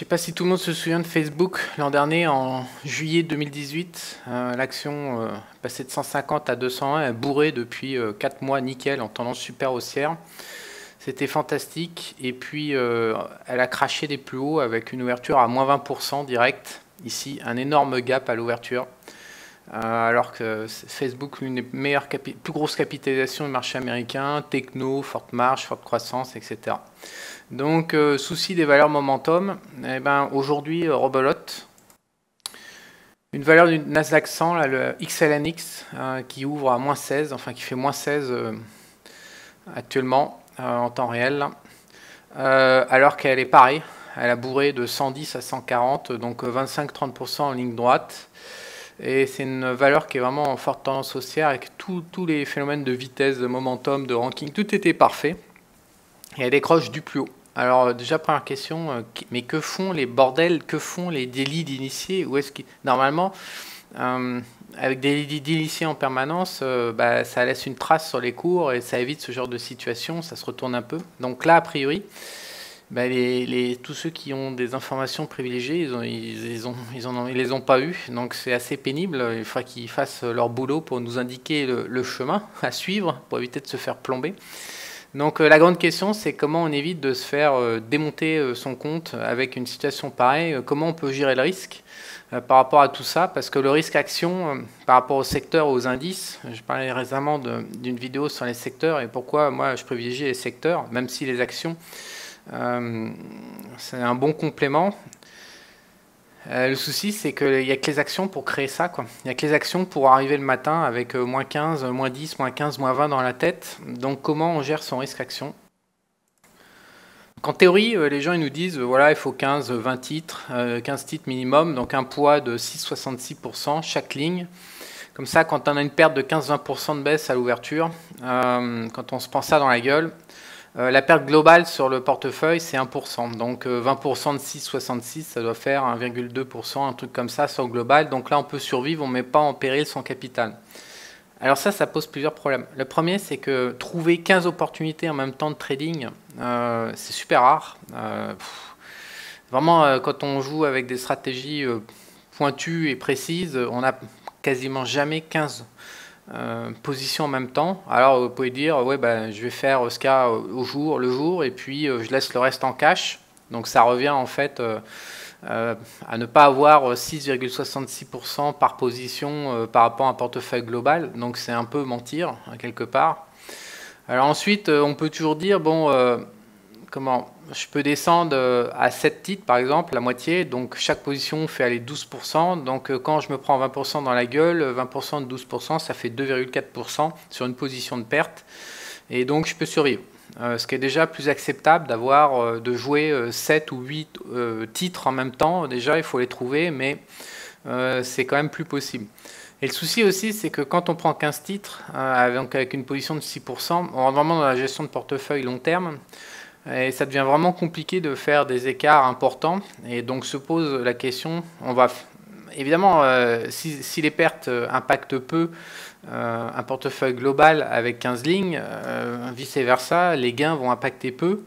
sais pas si tout le monde se souvient de Facebook. L'an dernier, en juillet 2018, l'action passait de 150 à 201, elle bourrée depuis 4 mois, nickel, en tendance super haussière. C'était fantastique. Et puis, elle a craché des plus hauts avec une ouverture à moins 20% direct. Ici, un énorme gap à l'ouverture. Alors que Facebook, l'une des meilleures plus grosses capitalisations du marché américain, techno, forte marge, forte croissance, etc. Donc, souci des valeurs momentum, eh ben, aujourd'hui, rebelote. Une valeur du Nasdaq 100, là, le XLNX, qui ouvre à moins 16, enfin qui fait moins 16 actuellement en temps réel, alors qu'elle est pareille. Elle a bourré de 110 à 140, donc 25-30% en ligne droite. Et c'est une valeur qui est vraiment en forte tendance haussière avec tous les phénomènes de vitesse, de momentum, de ranking, tout était parfait. Et elle décroche du plus haut. Alors déjà, première question, mais que font les bordels, que font les délits d'initiés? Où est-ce qu'ils... Normalement, avec des délits d'initiés en permanence, ça laisse une trace sur les cours et ça évite ce genre de situation, ça se retourne un peu. Donc là, a priori, tous ceux qui ont des informations privilégiées, ils les ont pas eues, donc c'est assez pénible. Il faudra qu'ils fassent leur boulot pour nous indiquer le chemin à suivre, pour éviter de se faire plomber. Donc la grande question, c'est comment on évite de se faire démonter son compte avec une situation pareille, comment on peut gérer le risque par rapport à tout ça, parce que le risque action par rapport au secteur, aux indices, je parlais récemment d'une vidéo sur les secteurs et pourquoi moi je privilégie les secteurs, même si les actions, c'est un bon complément. Le souci, c'est qu'il n'y a que les actions pour créer ça, quoi. Il n'y a que les actions pour arriver le matin avec moins 15, moins 10, moins 15, moins 20 dans la tête. Donc comment on gère son risque action? En théorie, les gens ils nous disent, voilà, il faut 15, 20 titres, 15 titres minimum, donc un poids de 6,66% chaque ligne. Comme ça, quand on a une perte de 15-20% de baisse à l'ouverture, quand on se prend ça dans la gueule, la perte globale sur le portefeuille, c'est 1%. Donc 20% de 6,66, ça doit faire 1,2%, un truc comme ça sur le global. Donc là, on peut survivre, on ne met pas en péril son capital. Alors ça pose plusieurs problèmes. Le premier, c'est que trouver 15 opportunités en même temps de trading, c'est super rare. Vraiment, quand on joue avec des stratégies pointues et précises, on n'a quasiment jamais 15 position en même temps. Alors vous pouvez dire ouais, je vais faire ce cas le jour et puis je laisse le reste en cash. Donc ça revient en fait à ne pas avoir 6,66% par position par rapport à un portefeuille global. Donc c'est un peu mentir quelque part. Alors ensuite on peut toujours dire bon comment je peux descendre à 7 titres par exemple, la moitié, donc chaque position fait aller 12%, donc quand je me prends 20% dans la gueule, 20% de 12%, ça fait 2,4% sur une position de perte, et donc je peux survivre. Ce qui est déjà plus acceptable d'avoir, de jouer 7 ou 8 titres en même temps, déjà il faut les trouver, mais c'est quand même plus possible. Et le souci aussi, c'est que quand on prend 15 titres, avec une position de 6%, on rentre vraiment dans la gestion de portefeuille long terme, et ça devient vraiment compliqué de faire des écarts importants. Et donc se pose la question, évidemment, si les pertes impactent peu un portefeuille global avec 15 lignes, vice-versa, les gains vont impacter peu.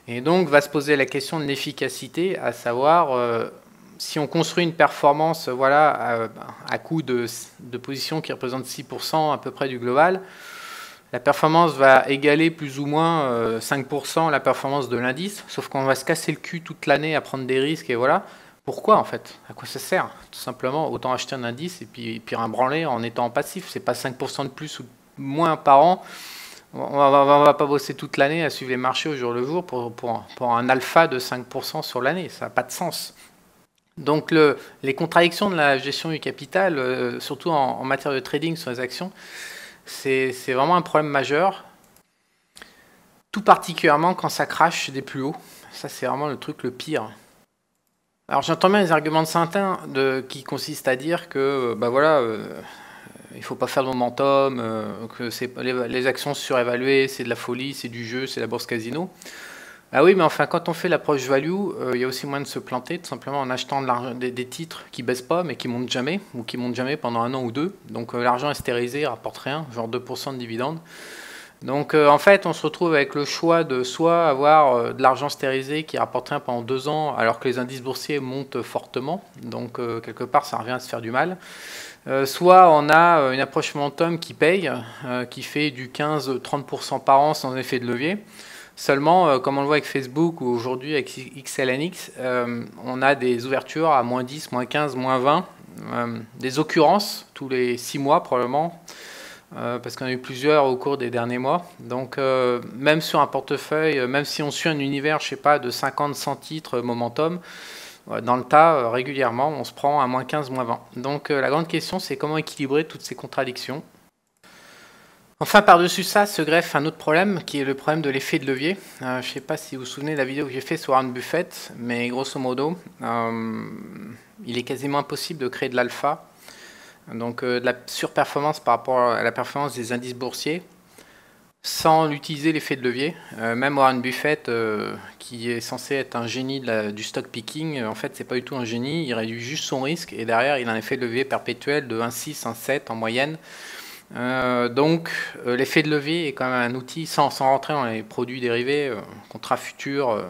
Et donc va se poser la question de l'efficacité, à savoir si on construit une performance voilà, à coût de positions qui représentent 6% à peu près du global, la performance va égaler plus ou moins 5% la performance de l'indice, sauf qu'on va se casser le cul toute l'année à prendre des risques et voilà. Pourquoi en fait? À quoi ça sert? Tout simplement, autant acheter un indice et puis un branler en étant en passif. C'est pas 5% de plus ou de moins par an. On va pas bosser toute l'année à suivre les marchés au jour le jour pour un alpha de 5% sur l'année. Ça n'a pas de sens. Donc les contradictions de la gestion du capital, surtout en matière de trading sur les actions, c'est vraiment un problème majeur, tout particulièrement quand ça crache des plus hauts. Ça, c'est vraiment le truc le pire. Alors, j'entends bien les arguments de Saintin qui consistent à dire que, il ne faut pas faire de momentum, que les actions surévaluées, c'est de la folie, c'est du jeu, c'est la bourse casino. Ah oui, mais enfin, quand on fait l'approche value, il y a aussi moyen de se planter, tout simplement en achetant des titres qui ne baissent pas, mais qui ne montent jamais, ou qui ne montent jamais pendant 1 an ou 2. Donc l'argent est stérilisé, il ne rapporte rien, genre 2% de dividendes. Donc en fait, on se retrouve avec le choix de soit avoir de l'argent stérilisé qui rapporte rien pendant 2 ans alors que les indices boursiers montent fortement, donc quelque part ça revient à se faire du mal. Soit on a une approche momentum qui paye, qui fait du 15-30% par an sans effet de levier. Seulement, comme on le voit avec Facebook ou aujourd'hui avec XLNX, on a des ouvertures à moins 10, moins 15, moins 20, des occurrences tous les 6 mois probablement, parce qu'on a eu plusieurs au cours des derniers mois. Donc même sur un portefeuille, même si on suit un univers, je sais pas, de 50-100 titres momentum, dans le tas, régulièrement, on se prend à moins 15, moins 20. Donc la grande question, c'est comment équilibrer toutes ces contradictions. Enfin, par-dessus ça se greffe un autre problème, qui est le problème de l'effet de levier. Je ne sais pas si vous vous souvenez de la vidéo que j'ai faite sur Warren Buffett, mais grosso modo, il est quasiment impossible de créer de l'alpha, donc de la surperformance par rapport à la performance des indices boursiers, sans utiliser l'effet de levier. Même Warren Buffett, qui est censé être un génie du stock picking, en fait, c'est pas du tout un génie. Il réduit juste son risque et derrière, il a un effet de levier perpétuel de 1,6, 1,7 en moyenne. Donc, l'effet de levier est quand même un outil, sans rentrer dans les produits dérivés, contrats futurs,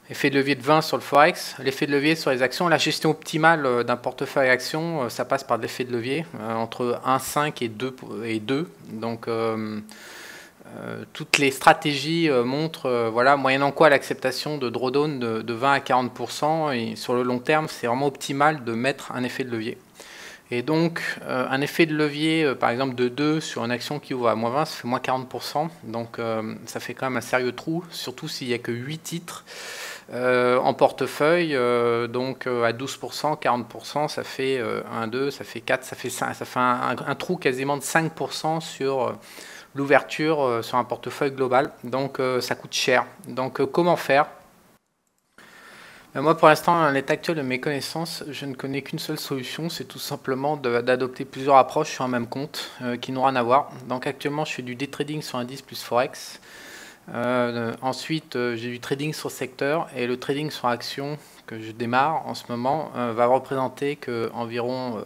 effet de levier de 20 sur le Forex, l'effet de levier sur les actions. La gestion optimale d'un portefeuille actions, ça passe par l'effet de levier, entre 1,5 et 2. Donc, toutes les stratégies montrent, voilà, moyennant quoi l'acceptation de drawdown de 20 à 40%, et sur le long terme, c'est vraiment optimal de mettre un effet de levier. Et donc, un effet de levier, par exemple, de 2 sur une action qui ouvre à moins 20, ça fait moins 40%. Donc, ça fait quand même un sérieux trou, surtout s'il n'y a que 8 titres en portefeuille. Donc, à 12%, 40%, ça fait 1, 2, ça fait 4, ça fait 5. Ça fait un trou quasiment de 5% sur l'ouverture sur un portefeuille global. Donc, ça coûte cher. Donc, comment faire ? Moi, pour l'instant, à l'état actuel de mes connaissances, je ne connais qu'une seule solution, c'est tout simplement d'adopter plusieurs approches sur un même compte qui n'ont rien à voir. Donc actuellement, je fais du day trading sur indice plus Forex. Ensuite, j'ai du trading sur secteur et le trading sur action que je démarre en ce moment va représenter qu'environ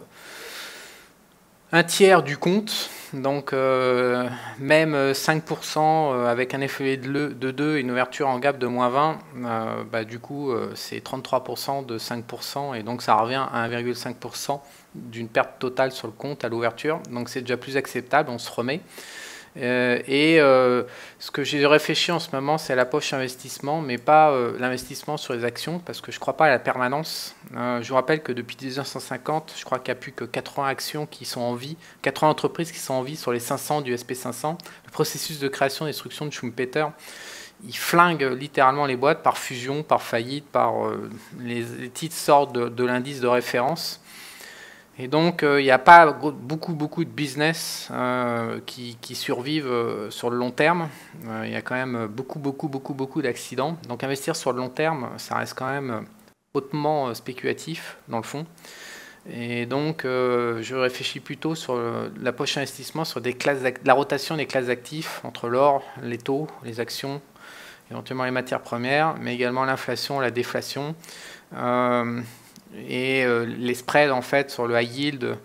un tiers du compte, donc même 5% avec un effet de 2 et une ouverture en gap de moins 20, du coup c'est 33% de 5% et donc ça revient à 1,5% d'une perte totale sur le compte à l'ouverture, donc c'est déjà plus acceptable, on se remet. Ce que j'ai réfléchi en ce moment, c'est la poche investissement, mais pas l'investissement sur les actions, parce que je ne crois pas à la permanence. Je vous rappelle que depuis 1950, je crois qu'il n'y a plus que 80 actions qui sont en vie, 80 entreprises qui sont en vie sur les 500 du SP500. Le processus de création et destruction de Schumpeter, il flingue littéralement les boîtes par fusion, par faillite, par les titres sortent de l'indice de référence. Et donc, il n'y a pas beaucoup de business qui survivent sur le long terme. Il y a quand même beaucoup d'accidents. Donc, investir sur le long terme, ça reste quand même hautement spéculatif, dans le fond. Et donc, je réfléchis plutôt sur l'approche investissement, sur la rotation des classes d'actifs entre l'or, les taux, les actions, éventuellement les matières premières, mais également l'inflation, la déflation. Et les spreads en fait sur le high yield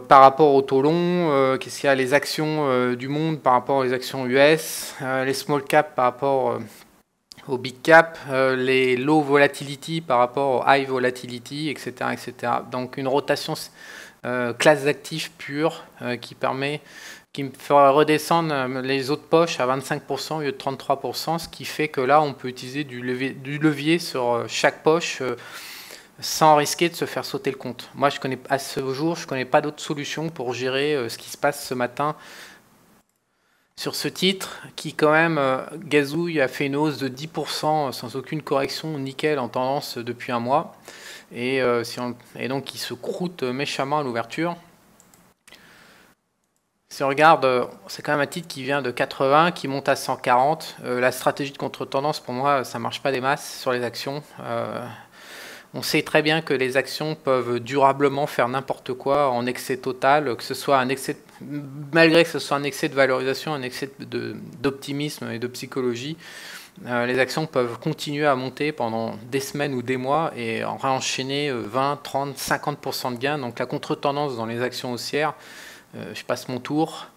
par rapport au taux long, qu'est-ce qu'il y a, les actions du monde par rapport aux actions US, les small cap par rapport aux big cap, les low volatility par rapport aux high volatility, etc. Donc une rotation classe d'actifs pure qui me fera redescendre les autres poches à 25% au lieu de 33%, ce qui fait que là on peut utiliser du levier sur chaque poche sans risquer de se faire sauter le compte. Moi, à ce jour, je ne connais pas d'autre solution pour gérer ce qui se passe ce matin sur ce titre, qui quand même, gazouille, a fait une hausse de 10% sans aucune correction, nickel en tendance depuis un mois, et donc qui se croûte méchamment à l'ouverture. Si on regarde, c'est quand même un titre qui vient de 80, qui monte à 140. La stratégie de contre-tendance, pour moi, ça ne marche pas des masses sur les actions. On sait très bien que les actions peuvent durablement faire n'importe quoi en excès total, que ce soit un excès, malgré que ce soit un excès de valorisation, un excès d'optimisme et de psychologie. Les actions peuvent continuer à monter pendant des semaines ou des mois et en réenchaîner 20, 30, 50% de gains. Donc la contre-tendance dans les actions haussières, je passe mon tour.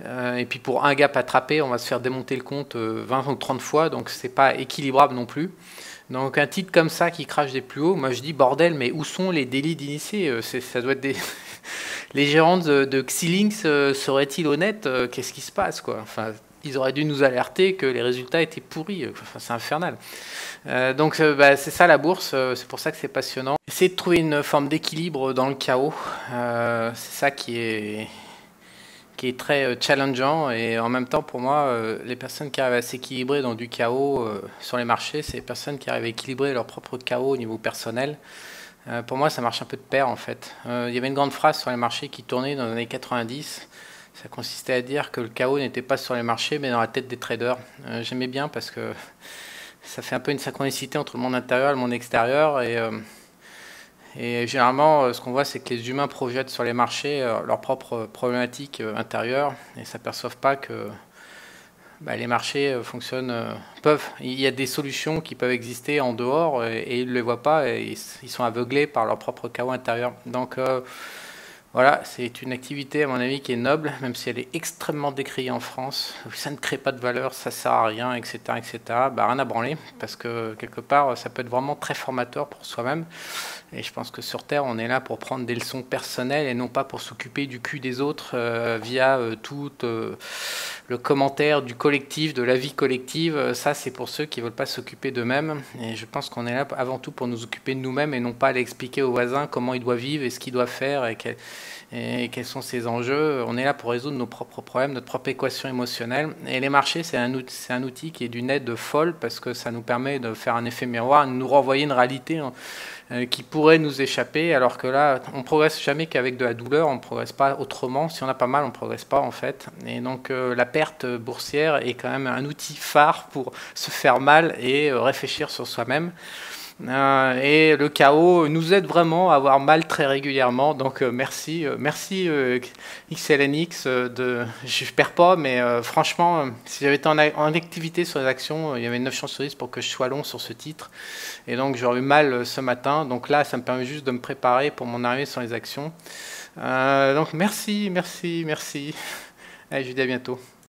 Et puis pour un gap attrapé, on va se faire démonter le compte 20 ou 30 fois, donc c'est pas équilibrable non plus. Donc un titre comme ça qui crache des plus hauts, moi je dis bordel, mais où sont les délits d'initiés? Ça doit être des... Les gérants de Xilinx seraient-ils honnêtes? Qu'est-ce qui se passe, quoi? Enfin, ils auraient dû nous alerter que les résultats étaient pourris. Enfin, c'est infernal. Donc c'est ça la bourse, c'est pour ça que c'est passionnant. Essayer de trouver une forme d'équilibre dans le chaos, c'est ça qui est très challengeant, et en même temps pour moi les personnes qui arrivent à s'équilibrer dans du chaos sur les marchés, c'est les personnes qui arrivent à équilibrer leur propre chaos au niveau personnel. Pour moi ça marche un peu de pair en fait. Il y avait une grande phrase sur les marchés qui tournait dans les années 90, ça consistait à dire que le chaos n'était pas sur les marchés mais dans la tête des traders. J'aimais bien parce que ça fait un peu une synchronicité entre le monde intérieur et le monde extérieur, et généralement, ce qu'on voit, c'est que les humains projettent sur les marchés leurs propres problématiques intérieures et ne s'aperçoivent pas que les marchés fonctionnent, il y a des solutions qui peuvent exister en dehors et ils ne les voient pas, et ils sont aveuglés par leur propre chaos intérieur. Donc voilà, c'est une activité à mon avis qui est noble, même si elle est extrêmement décriée en France. Ça ne crée pas de valeur, ça ne sert à rien, etc. etc. Rien à branler, parce que quelque part, ça peut être vraiment très formateur pour soi-même. Et je pense que sur Terre, on est là pour prendre des leçons personnelles et non pas pour s'occuper du cul des autres via tout le commentaire du collectif, de la vie collective. Ça, c'est pour ceux qui ne veulent pas s'occuper d'eux-mêmes. Et je pense qu'on est là avant tout pour nous occuper de nous-mêmes et non pas aller expliquer aux voisins comment ils doivent vivre et ce qu'ils doivent faire et quels sont ces enjeux. On est là pour résoudre nos propres problèmes, notre propre équation émotionnelle. Et les marchés, c'est un outil qui est d'une aide folle parce que ça nous permet de faire un effet miroir, de nous renvoyer une réalité qui pourrait nous échapper, alors que là, on progresse jamais qu'avec de la douleur, on progresse pas autrement. Si on a pas mal, on progresse pas en fait. Et donc la perte boursière est quand même un outil phare pour se faire mal et réfléchir sur soi-même. Et le chaos nous aide vraiment à avoir mal très régulièrement. Donc merci XLNX. Je perds pas, mais franchement, si j'avais été en activité sur les actions, il y avait 9 chances sur 10 pour que je sois long sur ce titre. Et donc j'aurais eu mal ce matin. Donc là, ça me permet juste de me préparer pour mon arrivée sur les actions. Donc merci. Allez, je vous dis à bientôt.